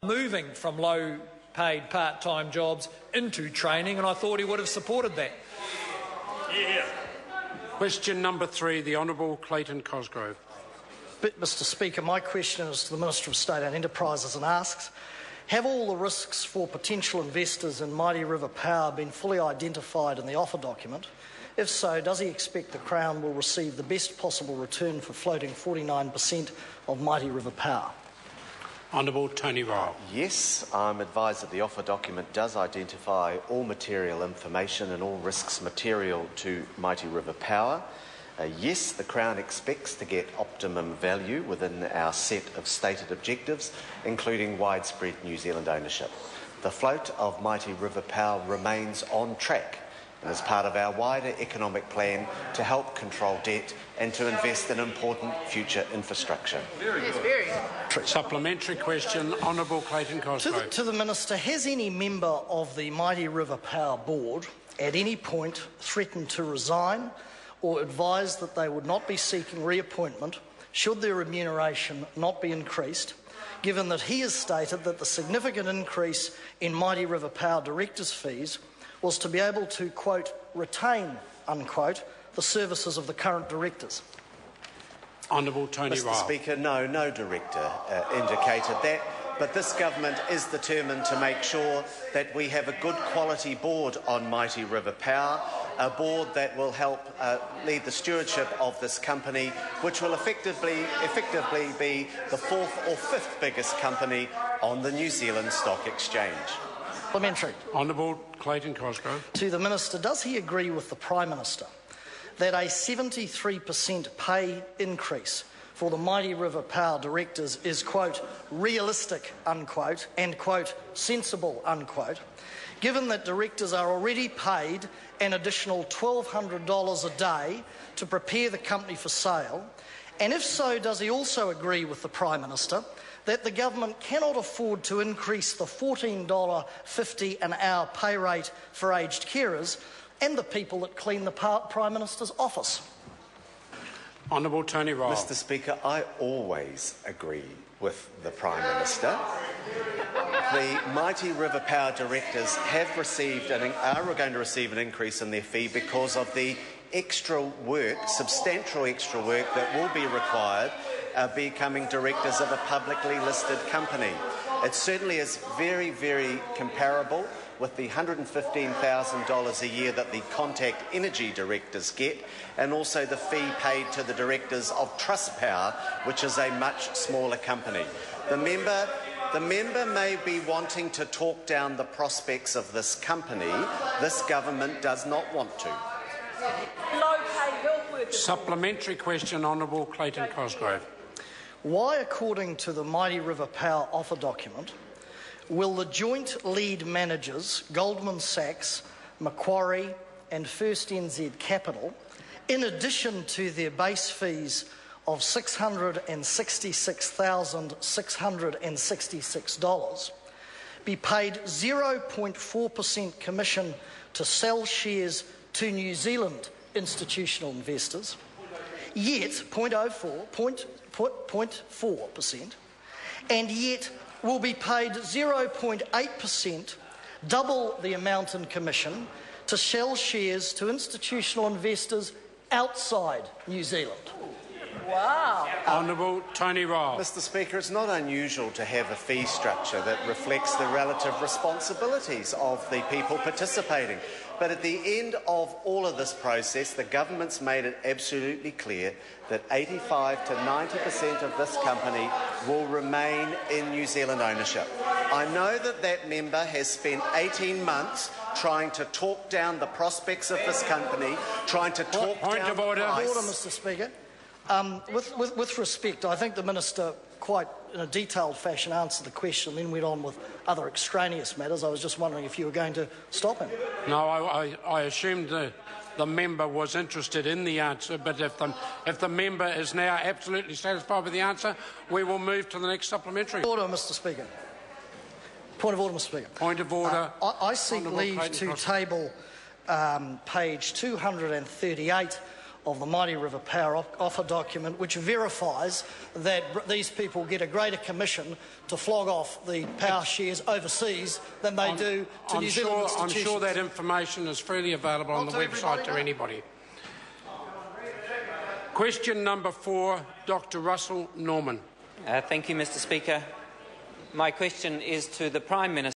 moving from low-paid part-time jobs into training, and I thought he would have supported that. Yeah. Question number 3, the Honourable Clayton Cosgrove. Mr Speaker, my question is to the Minister of State and Enterprises and asks, have all the risks for potential investors in Mighty River Power been fully identified in the offer document? If so, does he expect the Crown will receive the best possible return for floating 49% of Mighty River Power? Honourable Tony Ryle. Yes, I'm advised that the offer document does identify all material information and all risks material to Mighty River Power. Yes, the Crown expects to get optimum value within our set of stated objectives, including widespread New Zealand ownership. The float of Mighty River Power remains on track and is part of our wider economic plan to help control debt and to invest in important future infrastructure. Supplementary question, Honourable Clayton Cosgrove. To the Minister, has any member of the Mighty River Power Board at any point threatened to resign or advised that they would not be seeking reappointment should their remuneration not be increased, given that he has stated that the significant increase in Mighty River Power directors' fees was to be able to, quote, retain, unquote, the services of the current directors? Honourable Tony Ryle. Mr Speaker, no director indicated that, but this government is determined to make sure that we have a good quality board on Mighty River Power, a board that will help lead the stewardship of this company, which will effectively be the 4th or 5th biggest company on the New Zealand Stock Exchange. Supplementary. Honourable Clayton Cosgrove. To the Minister, does he agree with the Prime Minister that a 73% pay increase for the Mighty River Power directors is, quote, realistic, unquote, and, quote, sensible, unquote, given that directors are already paid an additional $1,200 a day to prepare the company for sale? And if so, does he also agree with the Prime Minister that the government cannot afford to increase the $14.50 an hour pay rate for aged carers and the people that clean the Prime Minister's office? Honourable Tony Ryle. Mr Speaker, I always agree with the Prime Minister. The Mighty River Power directors have received and are going to receive an increase in their fee because of the extra work, substantial extra work that will be required becoming directors of a publicly listed company. It certainly is very, very comparable with the $115,000 a year that the Contact Energy directors get, and also the fee paid to the directors of Trustpower, which is a much smaller company. The member may be wanting to talk down the prospects of this company. This government does not want to. Supplementary question, Honourable Clayton Cosgrove. Why, according to the Mighty River Power offer document, will the joint lead managers, Goldman Sachs, Macquarie and First NZ Capital, in addition to their base fees of $666,666, be paid 0.4% commission to sell shares to New Zealand institutional investors, yet 0.4%, and yet will be paid 0.8%, double the amount in commission, to sell shares to institutional investors outside New Zealand? Wow. Honourable Tony Ryle. Mr Speaker, it's not unusual to have a fee structure that reflects the relative responsibilities of the people participating. But at the end of all of this process, the government's made it absolutely clear that 85 to 90% of this company will remain in New Zealand ownership. I know that that member has spent 18 months trying to talk down the prospects of this company, trying to talk Point down of order. the price. Order, Mr Speaker. With respect, I think the Minister quite in a detailed fashion answered the question, then went on with other extraneous matters. I was just wondering if you were going to stop him. No, I assumed the member was interested in the answer, but if the member is now absolutely satisfied with the answer, we will move to the next supplementary. Order, Mr Speaker. Point of order, Mr Speaker. Point of order. I seek leave to table page 238 of the Mighty River Power offer document, which verifies that these people get a greater commission to flog off the power shares overseas than they do to New Zealand institutions. I'm sure that information is freely available on the website to anybody. Question number 4, Dr. Russell Norman. Thank you, Mr. Speaker. My question is to the Prime Minister.